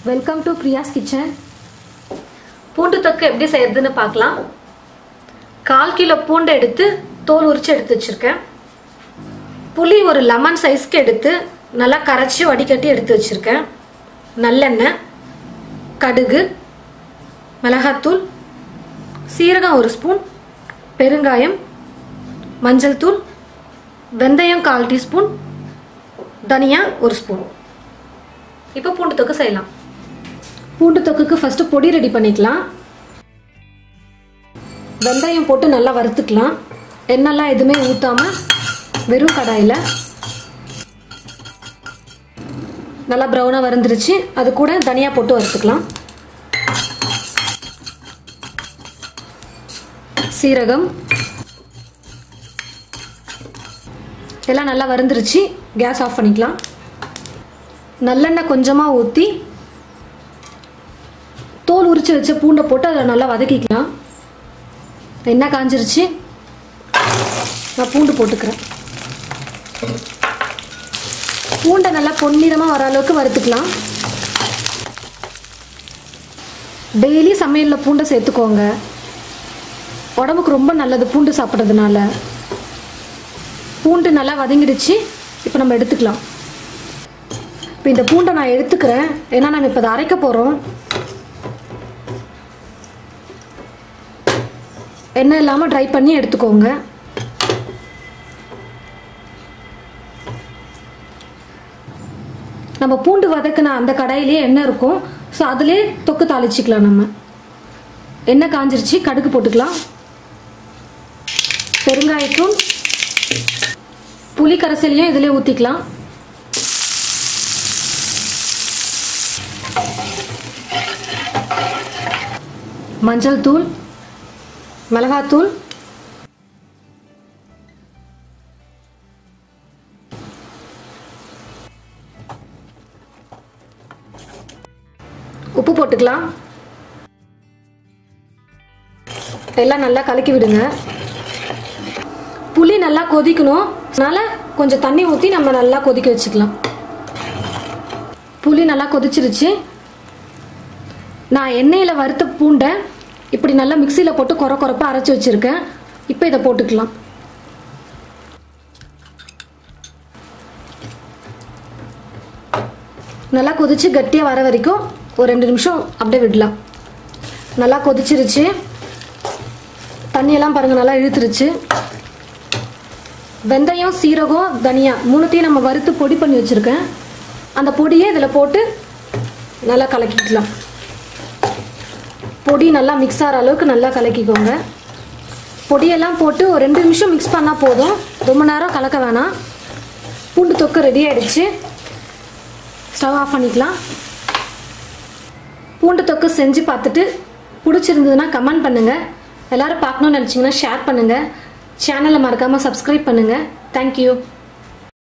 Welcome to Priya's kitchen. பூண்டு தொக்கு எப்படி செய்யறதுன்னு பார்க்கலாம். 1/4 கிலோ பூண்டை எடுத்து தோல் உரிச்சு எடுத்து வச்சிருக்கேன். புளி ஒரு லெமன் சைஸ்க்கு எடுத்து நல்லா கரைச்சி வடிகட்டி எடுத்து வச்சிருக்கேன். நல்லெண்ணெய், கடுகு, மிளகாத்தூள், சீரகம் 1 ஸ்பூன், பெருங்காயம், மஞ்சள் தூள், வெந்தயம் 1/4 டீஸ்பூன், தனியா 1 ஸ்பூன். இப்போ பூண்டு தொக்கு செய்யலாம். பூண்டு தொக்குக்கு ஃபர்ஸ்ட் பொடி ரெடி பண்ணிக்கலாம். வெந்தயம் போட்டு நல்லா வறுத்துக்கலாம். எண்ணெய்லாம் எதுவுமே ஊற்றாம வெறும் கடாயில் நல்லா ப்ரௌனாக வறுந்துருச்சு. அது கூட தனியா போட்டு வறுத்துக்கலாம். சீரகம் எல்லாம் நல்லா வறுந்துருச்சு. கேஸ் ஆஃப் பண்ணிக்கலாம். நல்லெண்ணெய் கொஞ்சமாக ஊற்றி தோல் உரிச்சு வச்ச பூண்டை போட்டு அதில் நல்லா வதக்கிக்கலாம். எண்ணெய் காஞ்சிருச்சு. நான் பூண்டு போட்டுக்கிறேன். பூண்டை நல்லா பொன்னிறமாக வர அளவுக்கு வறுத்துக்கலாம். டெய்லி சமையலில் பூண்டை சேர்த்துக்கோங்க. உடம்புக்கு ரொம்ப நல்லது பூண்டு சாப்பிட்றதுனால. பூண்டு நல்லா வதங்கிடுச்சு. இப்போ நம்ம எடுத்துக்கலாம். இப்போ இந்த பூண்டை நான் எடுத்துக்கிறேன். ஏன்னா நம்ம இப்போ அதை அரைக்க போகிறோம். எண்ணெய் இல்லாமல் ட்ரை பண்ணி எடுத்துக்கோங்க. நம்ம பூண்டு வதக்குன அந்த கடாயிலேயே எண்ணெய் இருக்கும். ஸோ அதிலே தொக்கு தாளிச்சிக்கலாம். நம்ம எண்ணெய் காஞ்சிருச்சு. கடுகு போட்டுக்கலாம். பெருங்காயத்தூள், புளி கரைசலையும் இதிலே ஊற்றிக்கலாம். மஞ்சள் தூள், மிளகாத்தூள், உப்பு போட்டுக்கலாம். எல்லாம் நல்லா கலக்கி விடுங்க. புளி நல்லா கொதிக்கணும். அதனால கொஞ்சம் தண்ணி ஊற்றி நம்ம நல்லா கொதிக்க வச்சுக்கலாம். புளி நல்லா கொதிச்சிருச்சு. நான் எண்ணெயில் வறுத்த பூண்டை இப்படி நல்லா மிக்சியில் போட்டு கொரப்பாக அரைச்சி வச்சுருக்கேன். இப்போ இதை போட்டுக்கலாம். நல்லா கொதிச்சு கட்டியாக வர வரைக்கும் ஒரு 2 நிமிஷம் அப்படியே விடலாம். நல்லா கொதிச்சிருச்சு. தண்ணியெல்லாம் பாருங்கள் நல்லா இழுத்துருச்சு. வெந்தயம், சீரகம், தனியா 3த்தையும் நம்ம வறுத்து பொடி பண்ணி வச்சுருக்கேன். அந்த பொடியை இதில் போட்டு நல்லா கலக்கிக்கலாம். பொடி நல்லா மிக்ஸ் ஆகிற அளவுக்கு நல்லா கலக்கிக்கோங்க. பொடியெல்லாம் போட்டு ஒரு 2 நிமிஷம் மிக்ஸ் பண்ணால் போதும். ரொம்ப நேரம் கலக்க வேணாம். பூண்டு தொக்கு ரெடி ஆகிடுச்சு. ஸ்டவ் ஆஃப் பண்ணிக்கலாம். பூண்டு தொக்கு செஞ்சு பார்த்துட்டு பிடிச்சிருந்ததுன்னா கமெண்ட் பண்ணுங்கள். எல்லோரும் பார்க்கணுன்னு நினச்சிங்கன்னா ஷேர் பண்ணுங்கள். சேனலை மறக்காமல் சப்ஸ்கிரைப் பண்ணுங்கள். தேங்க்யூ.